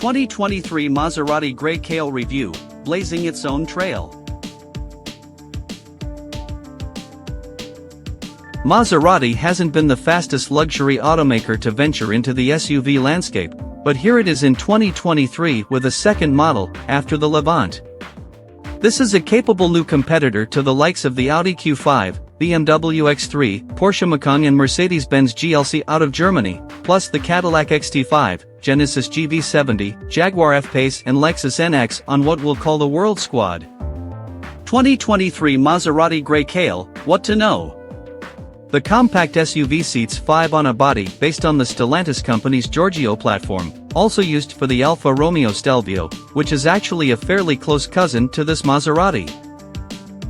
2023 Maserati Grecale review, blazing its own trail. Maserati hasn't been the fastest luxury automaker to venture into the SUV landscape, but here it is in 2023 with a second model, after the Levant. This is a capable new competitor to the likes of the Audi Q5, BMW X3, Porsche Macan and Mercedes-Benz GLC out of Germany, plus the Cadillac XT5, Genesis GV70, Jaguar F-Pace and Lexus NX on what we'll call the World Squad. 2023 Maserati Grecale, what to know? The compact SUV seats 5 on a body based on the Stellantis company's Giorgio platform, also used for the Alfa Romeo Stelvio, which is actually a fairly close cousin to this Maserati.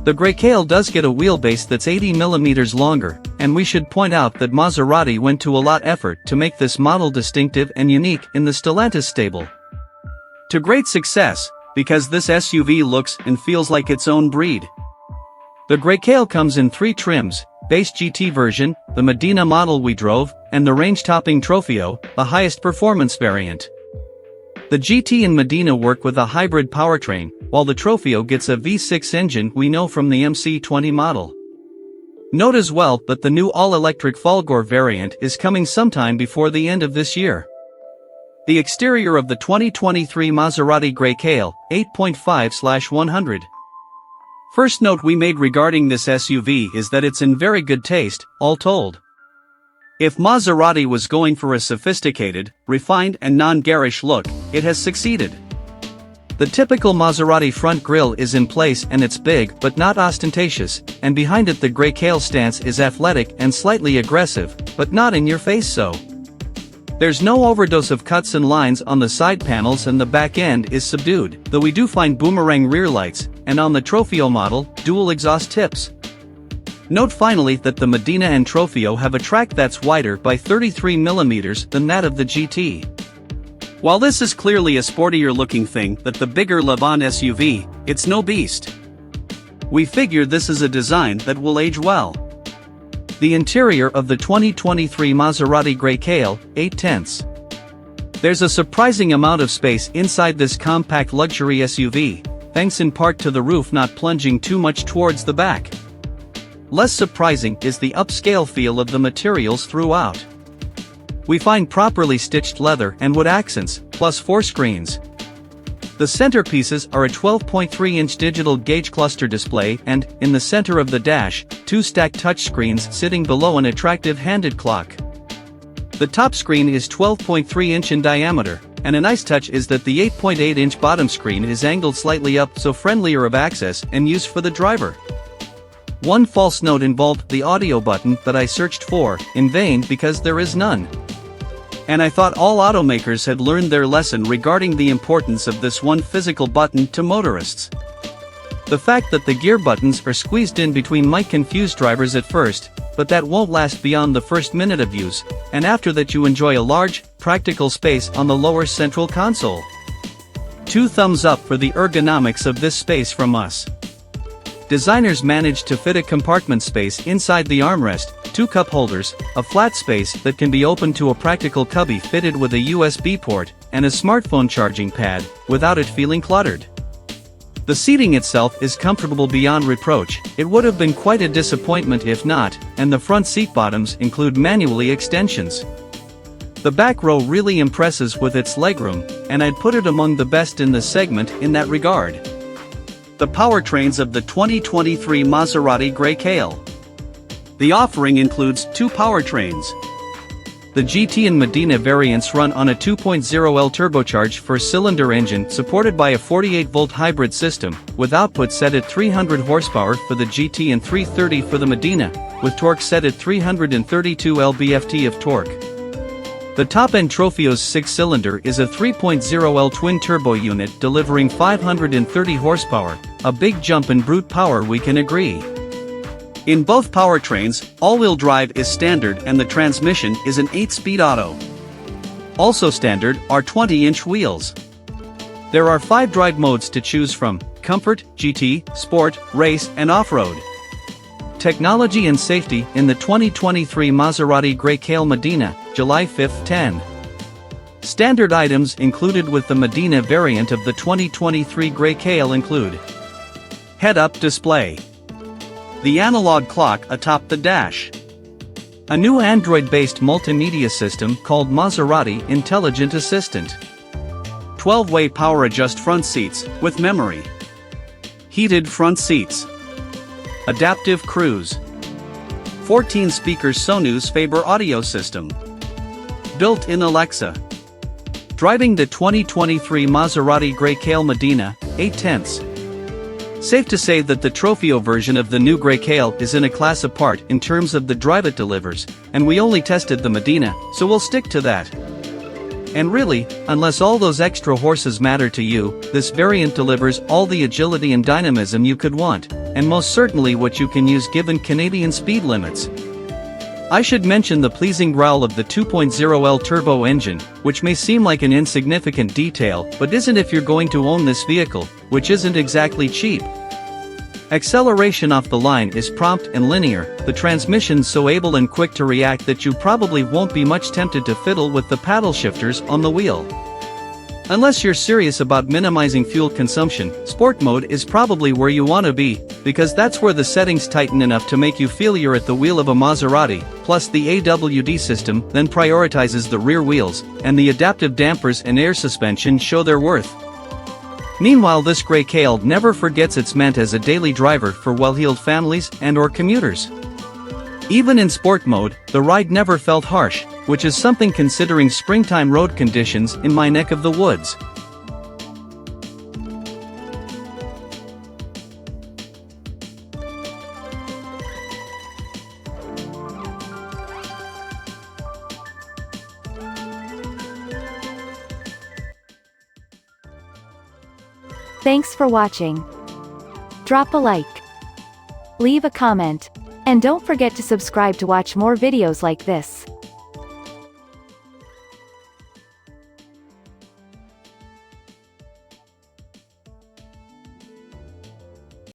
The Grecale does get a wheelbase that's 80mm longer, and we should point out that Maserati went to a lot of effort to make this model distinctive and unique in the Stellantis stable. To great success, because this SUV looks and feels like its own breed. The Grecale comes in 3 trims: base GT version, the Medina model we drove, and the range-topping Trofeo, the highest performance variant. The GT and Medina work with a hybrid powertrain, while the Trofeo gets a V6 engine we know from the MC20 model. Note as well that the new all-electric Folgore variant is coming sometime before the end of this year. The exterior of the 2023 Maserati Grecale, 8.5/100. First note we made regarding this SUV is that it's in very good taste, all told. If Maserati was going for a sophisticated, refined and non-garish look, it has succeeded. The typical Maserati front grille is in place and it's big but not ostentatious, and behind it the Grecale stance is athletic and slightly aggressive, but not in your face so. There's no overdose of cuts and lines on the side panels and the back end is subdued, though we do find boomerang rear lights, and on the Trofeo model, dual exhaust tips. Note finally that the Medina and Trofeo have a track that's wider by 33mm than that of the GT. While this is clearly a sportier looking thing than the bigger Levant SUV, it's no beast. We figure this is a design that will age well. The interior of the 2023 Maserati Grecale, 8/10. There's a surprising amount of space inside this compact luxury SUV, thanks in part to the roof not plunging too much towards the back. Less surprising is the upscale feel of the materials throughout. We find properly stitched leather and wood accents, plus 4 screens. The centerpieces are a 12.3-inch digital gauge cluster display and, in the center of the dash, 2 stacked touchscreens sitting below an attractive handed clock. The top screen is 12.3-inch in diameter, and a nice touch is that the 8.8-inch bottom screen is angled slightly up so friendlier of access and use for the driver. One false note involved the audio button that I searched for, in vain because there is none. And I thought all automakers had learned their lesson regarding the importance of this one physical button to motorists. The fact that the gear buttons are squeezed in between might confuse drivers at first, but that won't last beyond the first minute of use, and after that you enjoy a large, practical space on the lower central console. 2 thumbs up for the ergonomics of this space from us. Designers managed to fit a compartment space inside the armrest, 2 cup holders, a flat space that can be opened to a practical cubby fitted with a USB port, and a smartphone charging pad, without it feeling cluttered. The seating itself is comfortable beyond reproach. It would have been quite a disappointment if not, and the front seat bottoms include manually extensions. The back row really impresses with its legroom, and I'd put it among the best in the segment in that regard. The powertrains of the 2023 Maserati Grecale. The offering includes 2 powertrains. The GT and Medina variants run on a 2.0L turbocharged 4-cylinder engine supported by a 48-volt hybrid system, with output set at 300 horsepower for the GT and 330 for the Medina, with torque set at 332 lb-ft of torque. The top-end Trofeo's 6-cylinder is a 3.0L twin-turbo unit delivering 530 horsepower, a big jump in brute power we can agree. In both powertrains, all-wheel drive is standard and the transmission is an 8-speed auto. Also standard are 20-inch wheels. There are 5 drive modes to choose from: Comfort, GT, Sport, Race and Off-road. Technology and safety in the 2023 Maserati Grecale Medina, July 5, 10. Standard items included with the Medina variant of the 2023 Grecale include head-up display, the analog clock atop the dash, a new Android-based multimedia system called Maserati Intelligent Assistant, 12-way power adjust front seats with memory, heated front seats, adaptive cruise, 14 speakers Sonos Faber audio system, built-in Alexa. Driving the 2023 Maserati Grecale Medina, 8/10. Safe to say that the Trofeo version of the new Grecale is in a class apart in terms of the drive it delivers, and we only tested the Medina, so we'll stick to that. And really, unless all those extra horses matter to you, this variant delivers all the agility and dynamism you could want, and most certainly what you can use given Canadian speed limits. I should mention the pleasing growl of the 2.0L turbo engine, which may seem like an insignificant detail, but isn't if you're going to own this vehicle, which isn't exactly cheap. Acceleration off the line is prompt and linear, the transmission's so able and quick to react that you probably won't be much tempted to fiddle with the paddle shifters on the wheel. Unless you're serious about minimizing fuel consumption, Sport mode is probably where you want to be, because that's where the settings tighten enough to make you feel you're at the wheel of a Maserati, plus the AWD system then prioritizes the rear wheels, and the adaptive dampers and air suspension show their worth. Meanwhile, this Grecale never forgets it's meant as a daily driver for well-heeled families and/or commuters. Even in sport mode, the ride never felt harsh, which is something considering springtime road conditions in my neck of the woods. Thanks for watching. Drop a like, leave a comment, and don't forget to subscribe to watch more videos like this.